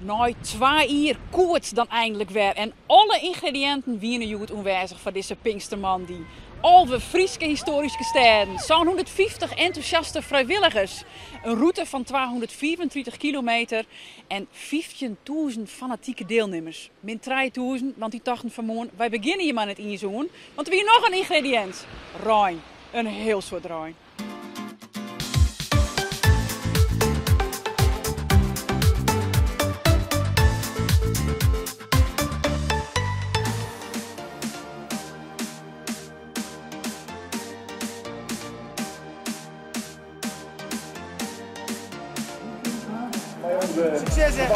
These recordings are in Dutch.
Nou, 2 uur koorts dan eindelijk weer. En alle ingrediënten wienen goed aanwezig voor deze Pinksterman. Die Alve Frieske historische steden, zo'n 150 enthousiaste vrijwilligers. Een route van 234 kilometer en 15.000 fanatieke deelnemers. Min 3.000, want die dachten vanmorgen, wij beginnen hier maar net in je zoen. Want er is nog een ingrediënt. Rijn. Een heel soort rijn. Succes hè!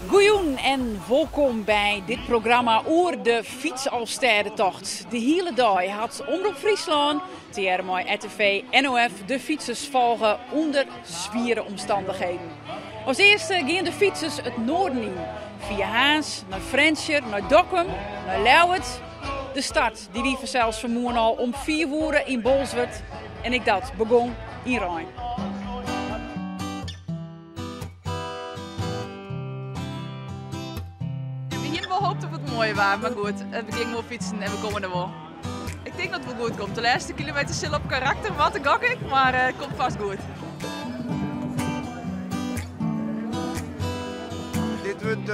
Goeien en welkom bij dit programma over de fietsalstedentocht. De hele dag had Omroep Friesland, TRMI, RTV, NOF de fietsers volgen onder zwiere omstandigheden. Als eerste gingen de fietsers het noorden in. Via Haans, naar Frenscher, naar Dokkum, naar Leeuwert. De start die wie zelfs vanmorgen al om 4 uur in Bolsward. En ik dat begon in Rijn. We hoopten dat het mooi was, maar goed, we gingen wel fietsen en we komen er wel. Ik denk dat het wel goed komt. De laatste kilometer zullen op karakter wat, gok ik, maar het komt vast goed. Dit wordt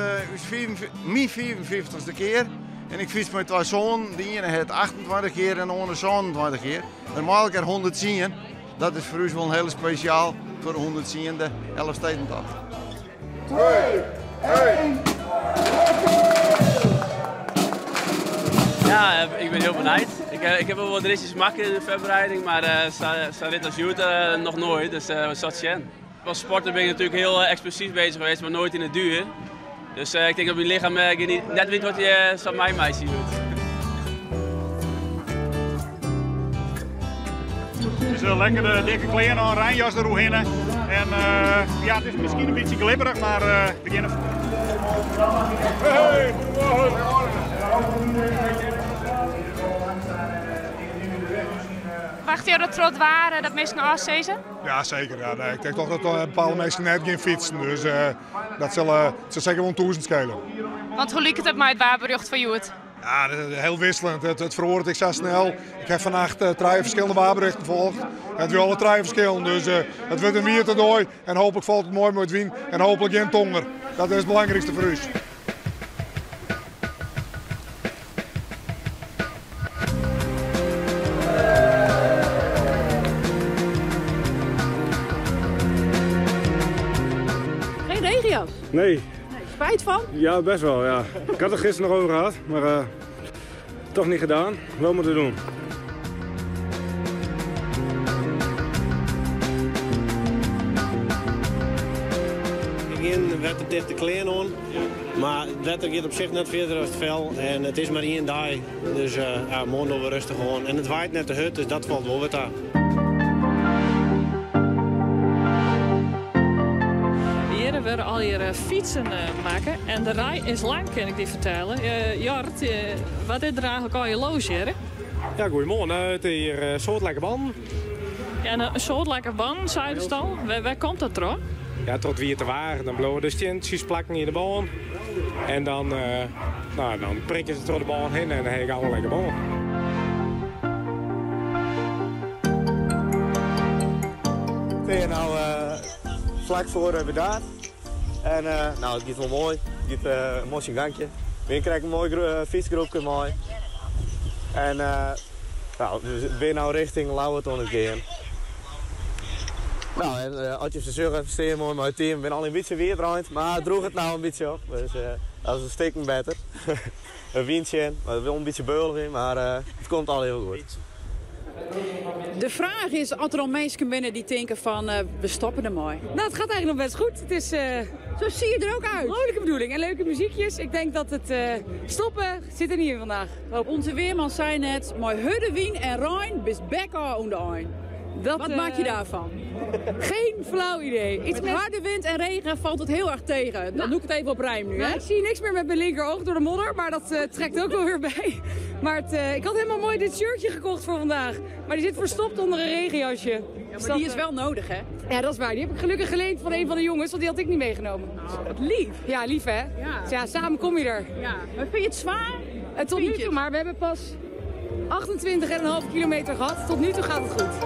mijn 54ste keer en ik fiets met 2 zonen. De ene heeft 28 keer en de andere 27 keer. Normaal keer 110. Dat is voor ons wel heel speciaal voor de 110e Elfstedentocht. 2, 1. Ja, ik ben heel benieuwd. Ik heb wel wat ritjes gemaakt in de voorbereiding, maar zo'n rit als Joet nog nooit, dus wat zat je in. Als sporter ben ik natuurlijk heel explosief bezig geweest, maar nooit in het duur. Dus ik denk dat mijn lichaam net weet wat je zo'n mijn meisje doet. Dus lekker de dikke kleren aan, Rijnjas eromheen. En ja, het is misschien een beetje glibberig, maar we beginnen. Hey, Wacht je dat trot waren dat mensen naar afzezen? ja, zeker. Ja, nee, ik denk toch dat bepaalde mensen net geen fietsen. Dus dat zal zeker wel 1000 schelen. Want hoe liep het met het waarbericht van Joet? Ja, heel wisselend. Het verwoordt ik zo snel. Ik heb vannacht 3 verschillende waarberichten gevolgd. Het weer alle 3 verschillen. Dus het wordt een weer te dooi. En hopelijk valt het mooi met wien. En hopelijk geen tonger. Dat is het belangrijkste voor u. Geen regenjas? Nee, Spijt van? ja best wel ja. Ik had het gisteren nog over gehad, maar toch niet gedaan. Wel moeten doen. In werd het dicht te klein aan, maar het wetter gaat op zich net verder als het vel en het is maar 1 dag. Dus ja, morgen doen we rustig gewoon. En het waait net de hut, dus dat valt wel wat aan. Hier willen al je fietsen maken en de rij is lang, kan ik die vertellen. Jort, wat is er eigenlijk al je loos hier? Ja, goedemorgen. Het is hier een soortelijke band. Ja, een soortelijke band, zei je dus al. Waar komt dat door? Ja, tot weer te waar. Dan blowen de steentjes plakken in de baan. En dan, dan prikken ze door de baan heen en dan heb je al een lekker baan. Ik ben nou vlak voor Bedaard. En nou, het gaat wel mooi. Het gaat een mooi gangje. We krijgen een mooi fietsgroepje mooi. En nou, dus ik ben nou richting Lauwert aan het gaan. Nou, en als je ze zeggen, steer mooi met het team. Ik ben al een beetje weerdraaiend, maar het droeg het nou een beetje op. Dus dat is een stuk beter. Een windje, maar wel een beetje beulig in, maar het komt al heel goed. De vraag is, als er al mensen binnen die denken van, we stoppen ermee. Nou, het gaat eigenlijk nog best goed. Het is, zo zie je er ook uit. Vrolijke bedoeling en leuke muziekjes. Ik denk dat het stoppen zit er niet in vandaag. Onze weerman zei net, mooi Huddewien en Rijn bis bekken aan de eind. Wat maak je daarvan? Geen flauw idee. Met harde wind en regen valt het heel erg tegen. Dan doe ik het even op rijm nu. Hè? Ik zie niks meer met mijn linkeroog door de modder, maar dat trekt ook wel weer bij. Maar ik had helemaal mooi dit shirtje gekocht voor vandaag. Maar die zit verstopt onder een regenjasje. Ja, maar die is wel nodig, hè? Ja, dat is waar. Die heb ik gelukkig geleend van een van de jongens, want die had ik niet meegenomen. Wat lief. Ja, lief hè? Ja. Dus ja, samen kom je er. Ja. Maar vind je het zwaar? Tot nu toe maar. We hebben pas 28,5 kilometer gehad. Tot nu toe gaat het goed.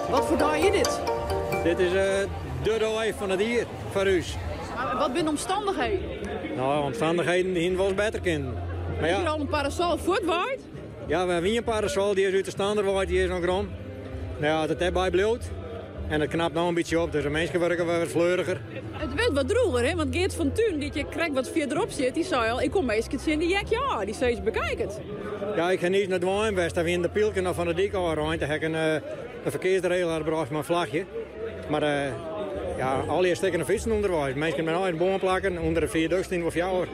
Wat voor dag is dit? Dit is de dag van het hier, voor u. Wat zijn de omstandigheden? Nou, omstandigheden die wel eens beter kennen. Heb je al een parasol voortwaait? Ja, we hebben een parasol, die is uit de stander waait, die is nog rond. Nou ja, dat heb bij bloot. En dat knapt nou een beetje op, dus de mensen worden wat fleuriger. Het werd wat droeger, hè? Want Geert van Thun, die je krijgt wat verderop zit, die zei al, ik kom meestal in die jek, ja, die zei ze bekijken. Ja, ik ga niet naar de Wijnwest, dat we in de Pielken of van de dik aan te hebben een verkeersregelaar bracht met een vlagje. Maar ja, al die stikken fietsen onderwijs. Mensen met een boom plakken onder de viaduct in of jaar.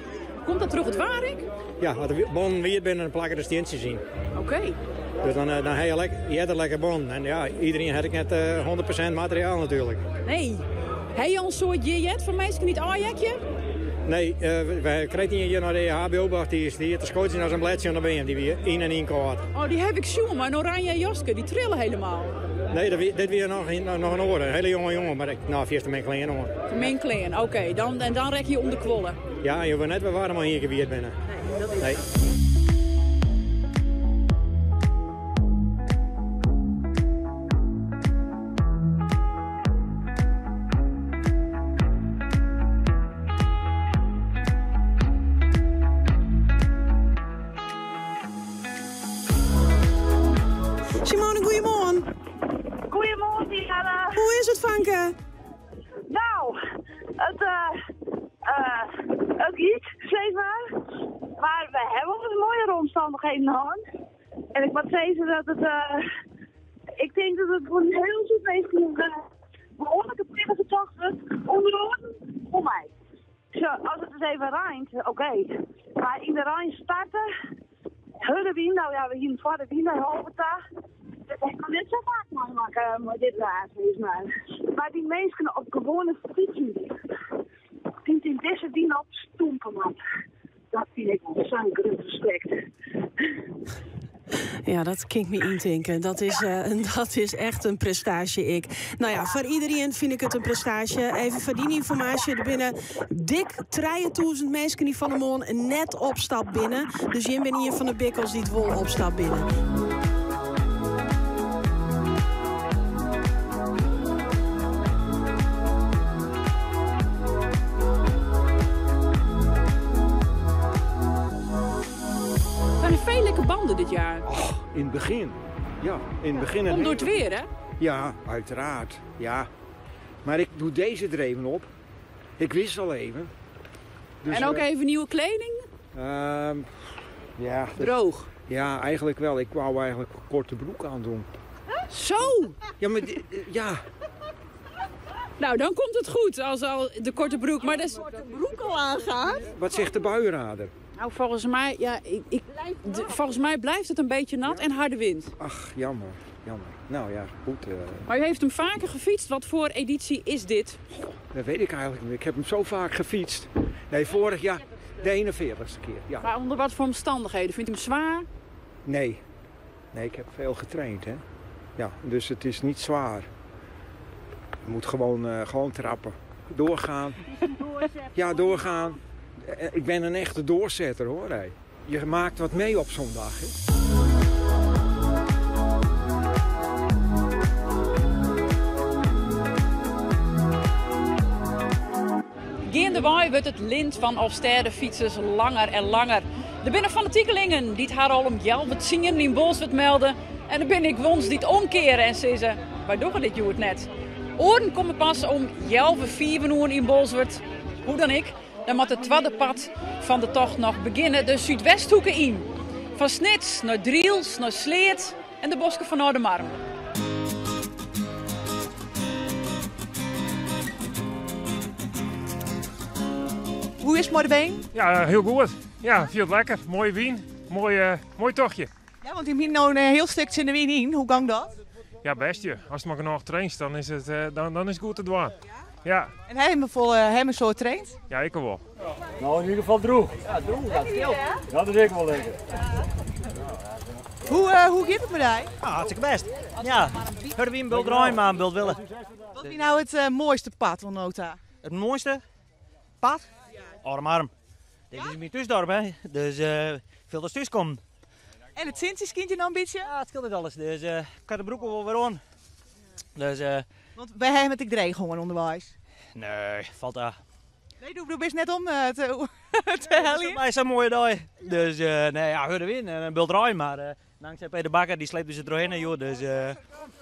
Komt dat terug het Warik? Ja, als de boom weer binnen en plakken de steentjes zien. Oké. Dus dan heb je lekker bon. En ja, iedereen heeft net 100% materiaal natuurlijk. Nee. Heb je al een soort jet van mensen niet aanjekje? Nee, we kregen hier naar de HBO-bacht, die heeft de schootjes naar zijn bladje aan de been, die weer 1 en 1 kaart. Oh, die heb ik zo, maar een oranje jaske, die trillen helemaal. Nee, dit weer nog een oor, een hele jonge jongen, maar nou, vierste mijn klein hoor. Mijn klein, oké, dan rek je om de kwollen. Ja, je weet net we waren maar hier gebied binnen. Nee, dat is... Nee. Simone, goedemorgen. Goedemorgen, Diana. Hoe is het, Vanke? Nou, het giet, zeg maar. Maar we hebben ook wat mooiere omstandigheden gehad. En ik moet zeggen dat het, ik denk dat het voor een heel goed feest behoorlijke prima tocht wordt onder voor mij. Zo, als het dus even regent, oké. Maar in de Rijn starten, Huddewien, nou ja, we hier voor de Wien bij Hoogta. Dat heb ik net zo vaak maken met dit raad is maar die mensen op gewone fietsen, die in deze dien op stoempen, man. Dat vind ik wel zo'n groot respect. Ja, dat kan ik me indenken. Dat is echt een prestatie, Nou ja, voor iedereen vind ik het een prestatie. Even voor die informatie, er binnen dik 3000 mensen die van de morgen net opstap binnen. Dus je bent hier van de bikkels die het wol opstap binnen. Veel lekker banden dit jaar. Oh, in het begin. Ja, in het begin. Komt door het weer, hè? Ja, uiteraard. Ja. Maar ik doe deze er even op. Ik wissel even. Dus, en ook even nieuwe kleding? Ja. Droog? Ja, eigenlijk wel. Ik wou eigenlijk een korte broek aandoen. Huh? Zo? Ja, maar ja. Nou, dan komt het goed als al de korte broek. Maar de korte broek al aangaat. Wat zegt de buienrader? Nou, volgens mij, ja, volgens mij blijft het een beetje nat en harde wind. Ach, jammer. Nou ja, goed. Maar u heeft hem vaker gefietst. Wat voor editie is dit? Dat weet ik eigenlijk niet. Ik heb hem zo vaak gefietst. Nee, vorig jaar de 41ste keer. Ja. Maar onder wat voor omstandigheden? Vindt u hem zwaar? Nee. Nee, ik heb veel getraind, hè. Ja, dus het is niet zwaar. Je moet gewoon trappen. Doorgaan. Ja, doorgaan. Ik ben een echte doorzetter, hoor. Hey. Je maakt wat mee op zo'n dag, hè. Gaandewei wordt het lint van Alstede fietsers langer en langer. Er binnen fanatiekelingen die het haar al om Jelvet zingen in Bolsward melden. En er ben ik wons die het omkeren en zeggen, wij doen dit joh het net. Oren komen pas om 11:04 in Bolsward. Hoe dan ik. Dan moet het tweede pad van de tocht nog beginnen, de Zuidwesthoeken in. Van Snits naar Driels, naar Sleet en de bosken van Oudemarm. Hoe is het mooi de been? Ja, heel goed. Ja, veel lekker. Mooie wien. Mooi tochtje. Ja, want je hebt hier nou een heel stuk in de wien in. Hoe gang dat? Ja, best je. Als het maar genoeg traint, dan is het, dan is het goed te doen. Ja. En hij heeft me zo getraind? Ja, ik wel. Nou, in ieder geval droeg. Ja, droeg. Dat scheelt. Ja, dat is ik wel lekker. Hoe gaat het met hij? Ja, hartstikke best. Ja, heur wie een bult draaien, maar een bult willen. Wat is nou het mooiste pad van Nota? Het mooiste pad? Oudemarm. Dit is mijn thuisdorp, hè. Dus veel dat thuis komt. En het Sint is kindje nou een beetje? Ja, het scheelt het alles. Dus ik had de broek wel weer aan. Dus, want wij hebben met ik dreig gewoon onderwijs. Nee, valt daar. Nee, doe best net om te hellen. Het is een mooie dag. Dus nee, ja, heur win en een bult draaien, maar dankzij Peter Bakker, die sleept dus het doorheen, joh. Dus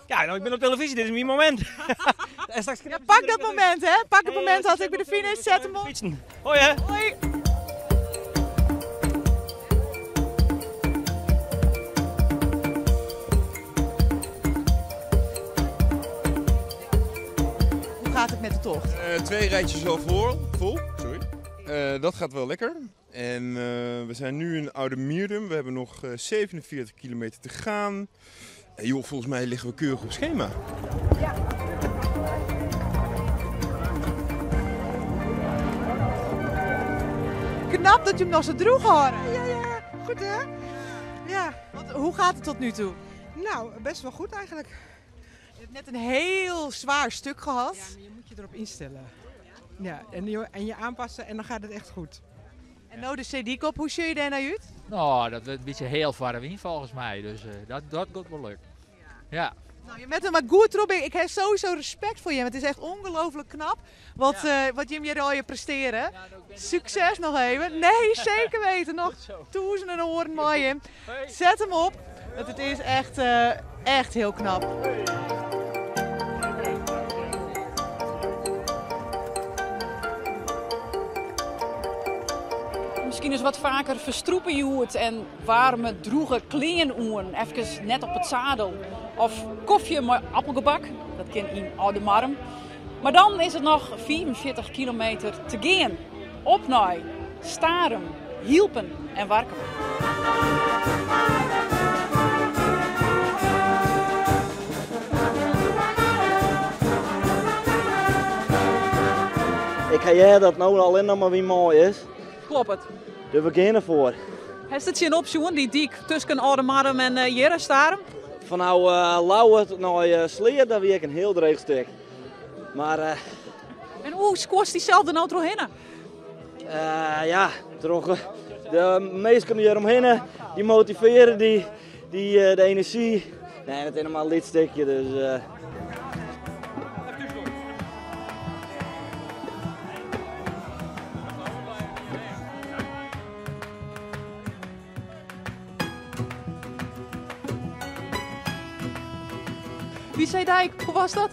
ja, nou, ik ben op televisie, dit is mijn moment. Ja, pak dat moment, hè. Pak het moment als ik bij de finish zet hem op. Hoi, hè. Hoi. Hoe gaat het met de tocht? 2 rijtjes al vol. Sorry. Dat gaat wel lekker. En we zijn nu in Oudemierdum. We hebben nog 47 kilometer te gaan. En joh, volgens mij liggen we keurig op schema. Ja. Knap dat je hem nog zo droeg houden. Ja, goed hè? Ja. Want, hoe gaat het tot nu toe? Nou, best wel goed eigenlijk. Je hebt net een heel zwaar stuk gehad. Ja, maar je moet je erop instellen. Ja, en je aanpassen en dan gaat het echt goed. En nou de CD-kop, hoe zie je daar naar uit? Nou, dat wordt een beetje heel ver in volgens mij, dus dat gaat wel leuk. Ja. Nou, je bent er maar goed erop. Ik heb sowieso respect voor je. Het is echt ongelooflijk knap wat je hier al je presteren. Ja, succes nog even. Nee, zeker weten. Nog duizenden oren mooi in. Zet hem op. Want het is echt heel knap. Misschien eens wat vaker verstroepen je het en warme, droege kleren oen. Even net op het zadel. Of koffie met appelgebak. Dat kan in Oudemarm. Maar dan is het nog 44 kilometer te gaan. Op naar Staren, Hielpen en Warkum. Ik ga jij dat nou alleen nog maar weer mooi is. Klopt het. Dus we gaan ervoor. Heeft het zien opzoeken, die dik tussen Oudemarm en Jere Staren? Van nou Lauwert naar Sleer, dat weer een heel dreig stuk. Maar en hoe scoort diezelfde nou doorheen? Ja, de meesten hier omheen, die motiveren, de energie. Nee, het is helemaal een lidstukje, dus... Die zeedijk, hoe was dat?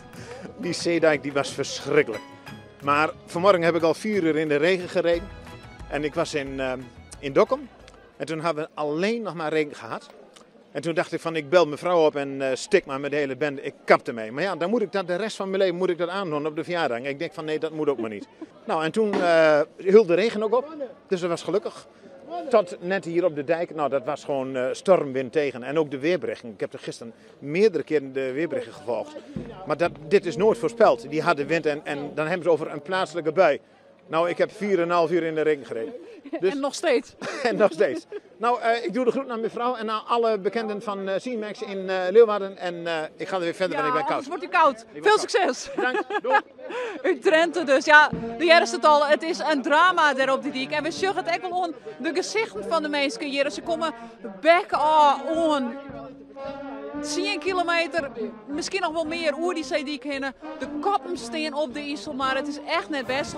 Die zeedijk die was verschrikkelijk. Maar vanmorgen heb ik al 4 uur in de regen gereden. En ik was in Dokkum. En toen hadden we alleen nog maar regen gehad. En toen dacht ik van ik bel mijn vrouw op en stik maar met de hele bende. Ik kap ermee. Maar ja, dan moet ik dat de rest van mijn leven aandoen op de verjaardag. En ik denk van nee, dat moet ook maar niet. Nou, en toen hield de regen ook op. Dus dat was gelukkig. Tot net hier op de dijk, nou dat was gewoon stormwind tegen. En ook de weerberichten. Ik heb er gisteren meerdere keren de weerberichten gevolgd. Maar dit is nooit voorspeld, die harde wind. En dan hebben ze over een plaatselijke bui. Nou, ik heb 4,5 uur in de regen gereden. Dus... En nog steeds. En nog steeds. Nou, ik doe de groet naar mijn vrouw en naar alle bekenden van CMAX in Leeuwarden. En ik ga er weer verder, want ik ben koud. Wordt u koud. Veel succes. Bedankt. Doei. Uit Drenthe dus. Ja, de eerste het al. Het is een drama daar op die dik. En we zien het echt wel aan de gezichten van de mensen hier. Ze komen bekken aan. 10 kilometer, misschien nog wel meer, oer die zeediek heen. De koppen staan op de IJssel, maar het is echt net best.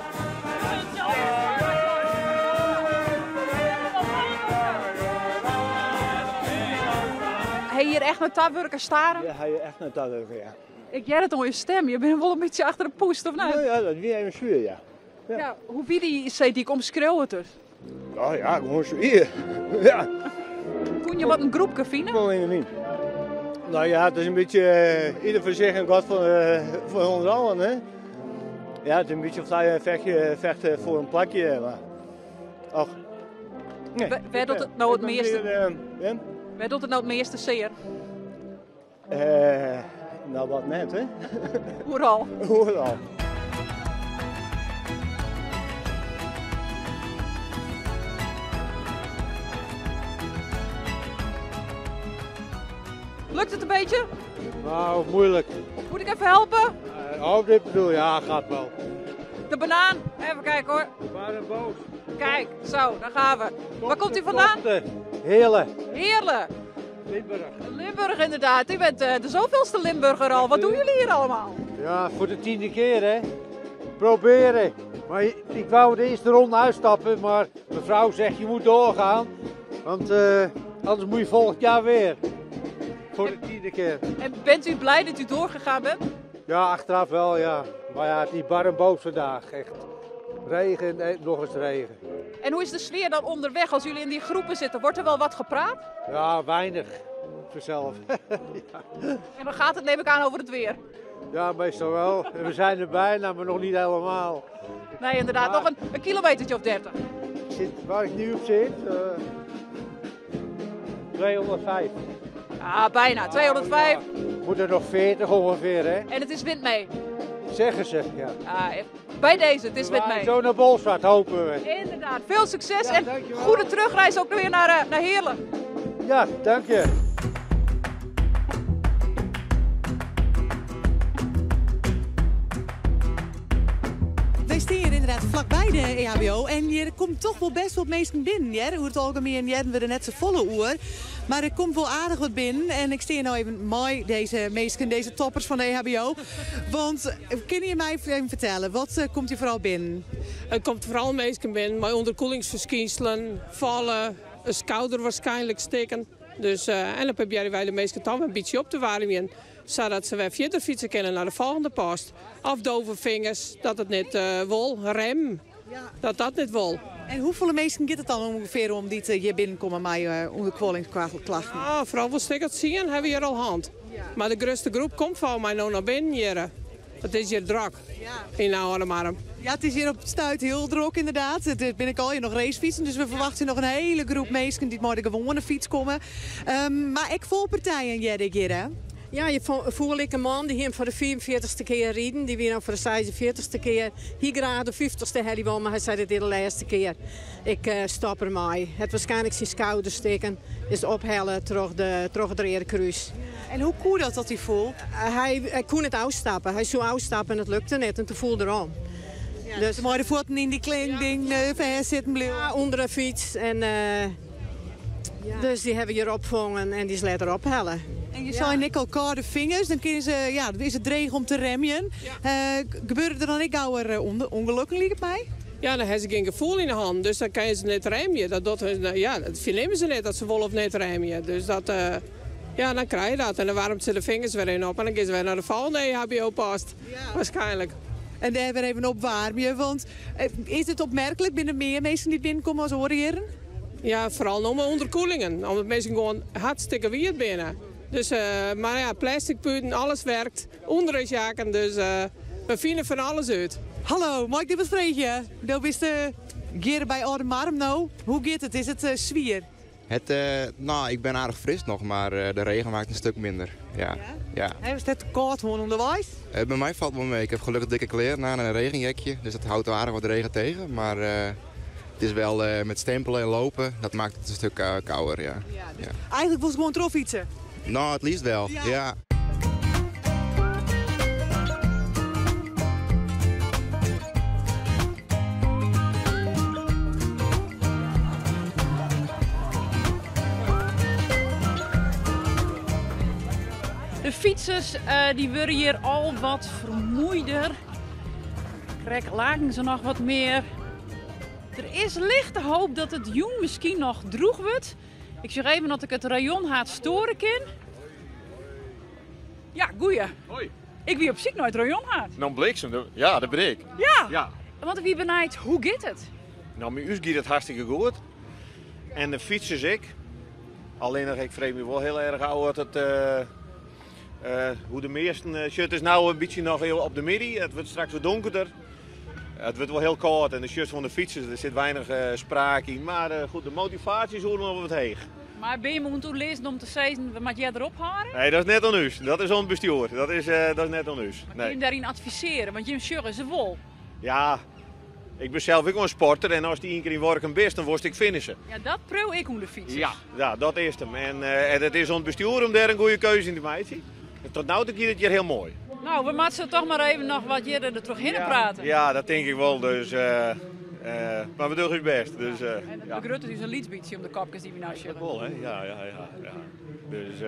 Hij hier echt naar Taburken staren? Ja, hij echt naar Taburken, ja. Ik jij het al je stem, je bent wel een beetje achter de poest, of niet? Ja, dat weer even zuur, ja. Ja, hoe wie die zei die omschreeuwen dus? Nou ja, gewoon zo hier. Ja. Kon je wat een groepje vinden? Gewoon niet. Nou ja, het is een beetje ieder voor zich en God voor ons allen. Hè? Ja, het is een beetje of je vecht voor een plakje. Maar... Ach. Nee, Waar doet het nou het meeste? Waar doet het nou het meeste zeer? Nou, wat net, hè? Overal. Overal. Lukt het een beetje? Nou, moeilijk. Moet ik even helpen? Oh, dit bedoel je? Ja, gaat wel. De banaan. Even kijken hoor. Waar een boos. Kijk, zo, daar gaan we. Waar komt u vandaan? Heerlen. Heerlen. Limburg. Limburg inderdaad. U bent de zoveelste Limburger al. Wat doen jullie hier allemaal? Ja, voor de 10e keer hè. Proberen. Maar ik wou de eerste ronde uitstappen, maar mevrouw zegt je moet doorgaan. Want anders moet je volgend jaar weer. Voor de 10e keer. En bent u blij dat u doorgegaan bent? Ja, achteraf wel ja. Maar ja, het is bar en boos vandaag. Echt. Regen en nog eens regen. En hoe is de sfeer dan onderweg als jullie in die groepen zitten? Wordt er wel wat gepraat? Ja, weinig. Vanzelf. Ja. En dan gaat het neem ik aan over het weer. Ja, meestal wel. We zijn er bijna, maar nog niet helemaal. Nee, inderdaad. Nog een kilometertje of 30. Waar ik nu op zit, 205. Ah, bijna. 205. Moet er nog 40 ongeveer, hè? En het is wind mee. Zeggen ze, ja. Ah, bij deze, het is wind mee. Zo naar Bolsward, hopen we. Inderdaad. Veel succes Ja, en dankjewel. goede terugreis ook weer naar Heerlen. Ja, dank je. Wij staan hier inderdaad vlakbij de EHBO en er komt toch wel best wat mensen binnen. Ja? Hoe het algemeen hebben we er net zo volle uur. Maar er komt wel aardig wat binnen en ik sta nou even mooi deze mensen, deze toppers van de EHBO. Want kun je mij even vertellen, wat komt hier vooral binnen? Er komt vooral mensen binnen met onderkoelingsverschijnselen, vallen, een schouder waarschijnlijk steken. Dus, en dan probeer wij de mensen toch een beetje op te warmen. Zodat ze weer verder fietsen kunnen naar de volgende post. Of dove vingers, dat het niet wil. Rem, dat niet wil. En hoeveel mensen gaat het dan ongeveer om die hier binnenkomen met onderkwollingsklachten? Ah, vooral wat ik het zien, hebben we hier al hand. Maar de grootste groep komt van mij nou naar binnen hier. Het is hier druk in Oudemarm. Ja, het is hier op het stuit heel druk inderdaad. Het ben ik al hier nog racefietsen, dus we verwachten nog een hele groep mensen die maar de gewone fiets komen. Maar ik vol partijen hier, hè? Ja, je voel ik een man die hier voor de 44ste keer rijden. Die weer dan voor de 46ste keer. Hier graag de 50ste had hij wel, maar hij zei het de laatste keer. Ik stop ermee. Het waarschijnlijk zijn schouders steken. Is ophellen terug het rode kruis. En hoe kon dat hij voelt? Hij kon het uitstappen. Hij zou uitstappen en het lukte niet. En toen voelde erom. Ja, dus maar de voeten in die klein ding zitten bleven? Ja, onder de fiets. En, dus die hebben hier opgevangen en die is later ophellen. En je zei net al koude vingers, dan is het dreig om te remmen. Gebeuren er dan ook gauwer ongelukken, lijkt het mij? Ja, dan hebben ze geen gevoel in de hand, dus dan kan je ze niet remmen. Dat vernemen ze niet dat ze wel of niet remmen. Dus dat, dan krijg je dat. En dan warmt ze de vingers weer in op en dan gaan ze weer naar de volgende EHBO-post. Waarschijnlijk. En daar weer even opwarmen, want is het opmerkelijk binnen meer mensen die binnenkomen als horen? Ja, vooral nog maar onderkoelingen, omdat mensen gewoon hartstikke wierd binnen. Dus, maar ja, plastic putten, alles werkt. Onderrugjaken, dus we vinden van alles uit. Hallo, mag ik dit bespreken? Nou bist Geren bij Oudemarm nou. Hoe gaat het? Is het zwier? Ik ben aardig fris nog, maar de regen maakt een stuk minder. Ja. Is het te koud gewoon onderwijs? Bij mij valt het wel mee. Ik heb gelukkig dikke kleren aan en een regenjekje. Dus dat houdt wel aardig wat regen tegen. Maar het is wel met stempelen en lopen, dat maakt het een stuk kouder. Ja. Eigenlijk was het gewoon trof fietsen. Nou, het liefst wel, ja. De fietsers die worden hier al wat vermoeider. Lagen ze nog wat meer. Er is lichte hoop dat het jong misschien nog droeg wordt. Ik zeg even dat ik het rayon haat storen kan. Ja, goeie. Hoi. Ik wie op ziek nooit rayon haat. Nou, Bleeksem, ja, dat ben ik. Ja. Want wie benijd, hoe gaat het? Nou, met ons gaat het hartstikke goed. En de fietsers ik. Alleen nog, ik vrees me wel heel erg uit hoe de meeste shirts nou een beetje nog heel op de midden. Het wordt straks wat donkerder. Het wordt wel heel koud en de shirts van de fietsers, er zit weinig sprake in. Maar goed, de motivatie is nog wat heeg. Maar ben je moeten lezen om te zeggen, wat jij erop haren? Nee, dat is net aan ons. Dat is ons bestuur. Dat is net aan ons. Maar kun je hem daarin adviseren? Want je shirt is vol. Ja, ik ben zelf ook een sporter en als die één keer in werken best, dan word ik finishen. Ja, dat proef ik om de fiets. Ja, dat is hem. En het is ons bestuur om daar een goede keuze in te maken. Tot nu toe gaat het hier heel mooi. Nou, we moeten toch maar even nog wat eerder er terug in praten. Ja, dat denk ik wel. Dus, maar we doen ons best. Dus, en de Grutte is een lietsbietje om de kopjes die we nou shirten. Dat wel, hè? Ja. Dus,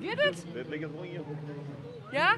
gaat het? Dit ligt het wel in je. Ja?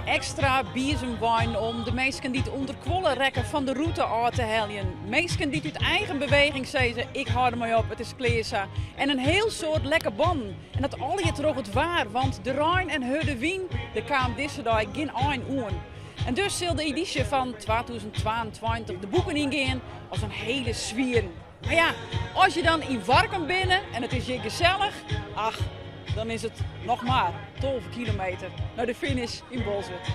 Extra bierzenwijn om de mensen die het onderkwollen rekken van de route af te helpen. Mensen die uit eigen beweging zeggen, ik hou er maar op, het is kleesa. En een heel soort lekker ban. En dat al je terug het waar, want de Rijn en Hudde Wien, de kwam deze dag geen een oen. En dus zal de editie van 2022 de boeken ingaan als een hele zwier. Maar ja, als je dan in Warkum binnen en het is je gezellig, ach, dan is het nog maar 12 kilometer naar de finish in Bolsward.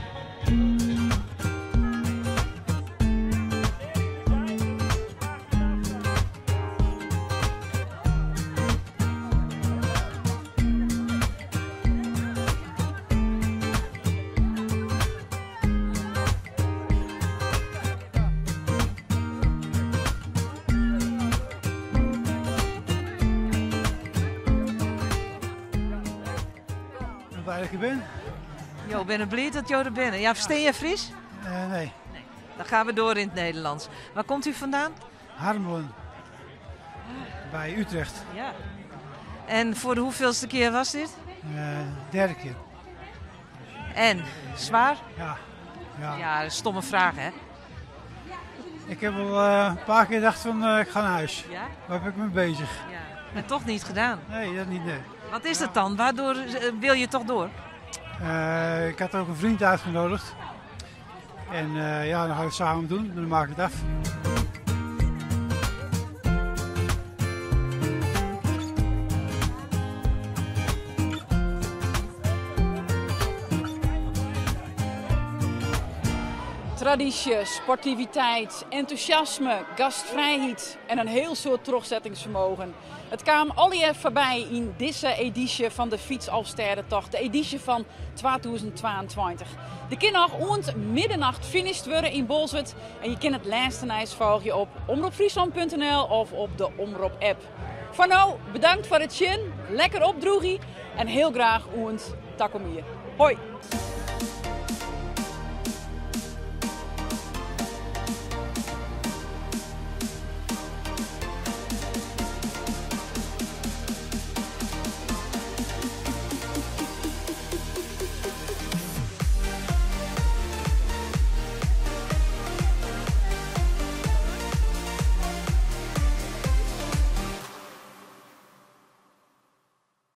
Ik ben. Jo, ben ik blij dat je er bent. Ja, verstaan je Fries? Nee. Dan gaan we door in het Nederlands. Waar komt u vandaan? Harmelen. Bij Utrecht. Ja. En voor de hoeveelste keer was dit? Derde keer. En? Zwaar? Ja. Ja, een stomme vraag, hè? Ik heb al een paar keer gedacht van ik ga naar huis. Ja? Waar ben ik mee bezig? Ja. En toch niet gedaan? Nee, dat niet, nee. Wat is het dan? Waardoor wil je toch door? Ik had ook een vriend uitgenodigd. En dan gaan we het samen doen. Dan maak ik het af. Traditie, sportiviteit, enthousiasme, gastvrijheid en een heel soort terugzettingsvermogen. Het kwam al even voorbij in deze editie van de Fietsalsterdentocht, de editie van 2022. De kan nog rond middernacht finished worden in Bolsward en je kan het laatste nieuws volgen op omroepfriesland.nl of op de Omroep-app. Voor nou, bedankt voor het zien, lekker opdroegie en heel graag oend takomier. Hoi!